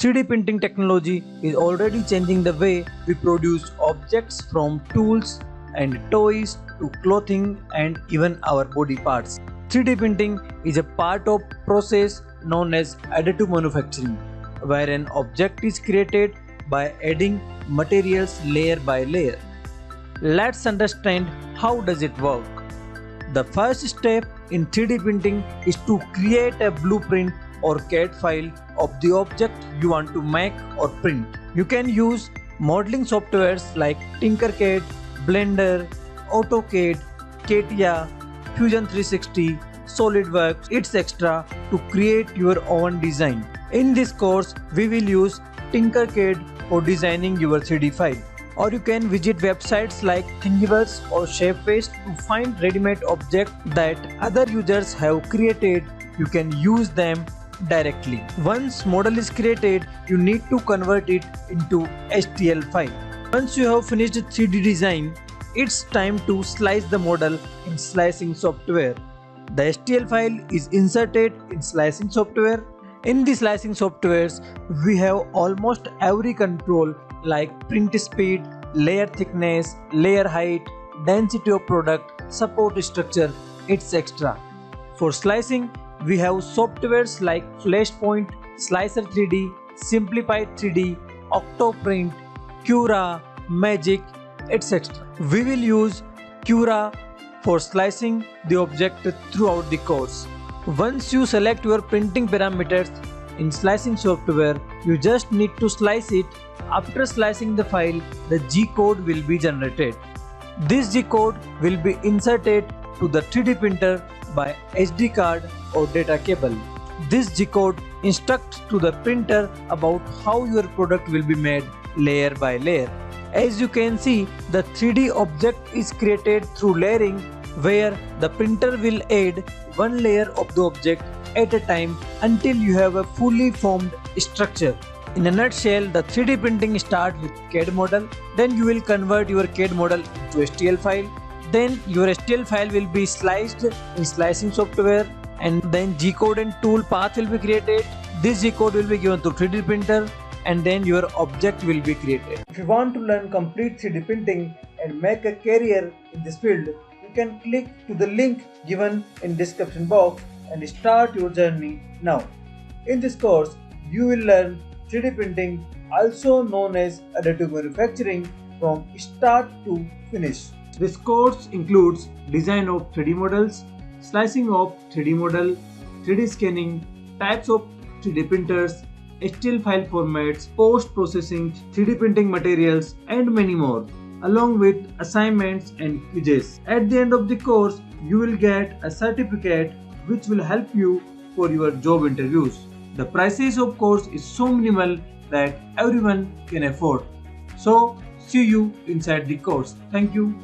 3D printing technology is already changing the way we produce objects, from tools and toys to clothing and even our body parts. 3D printing is a part of process known as additive manufacturing, where an object is created by adding materials layer by layer. Let's understand how does it work. The first step in 3D printing is to create a blueprint or CAD file of the object you want to make or print. You can use modeling softwares like Tinkercad, Blender, AutoCAD, CATIA, Fusion 360, SolidWorks, etc. to create your own design. In this course, we will use Tinkerked for designing your 3D file. Or you can visit websites like Thingiverse or Shapeways to find ready-made objects that other users have created. You can use them directly. Once model is created, you need to convert it into STL file. Once you have finished 3D design, it's time to slice the model in slicing software. The STL file is inserted in slicing software. In the slicing softwares, we have almost every control like print speed, layer thickness, layer height, density of product, support structure, etc. For slicing, we have softwares like Flashpoint, Slicer 3D, Simplified 3D, Octoprint, Cura, Magic, etc. We will use Cura for slicing the object throughout the course. Once you select your printing parameters in slicing software, you just need to slice it. After slicing the file, the G code will be generated. This G code will be inserted to the 3D printer by SD card or data cable. This G code instructs to the printer about how your product will be made layer by layer. As you can see, the 3D object is created through layering, where the printer will add one layer of the object at a time until you have a fully formed structure. In a nutshell, the 3D printing starts with CAD model, then you will convert your CAD model into STL file, then your STL file will be sliced in slicing software, and then G code and tool path will be created. This G code will be given to 3D printer, and then your object will be created. If you want to learn complete 3D printing and make a career in this field, you can click to the link given in description box and start your journey now. In this course, you will learn 3D printing, also known as additive manufacturing, from start to finish. This course includes design of 3D models, slicing of 3D model, 3D scanning, types of 3D printers, STL file formats, post-processing, 3D printing materials, and many more, along with assignments and quizzes. At the end of the course, you will get a certificate which will help you for your job interviews. The prices of course is so minimal that everyone can afford. So see you inside the course. Thank you.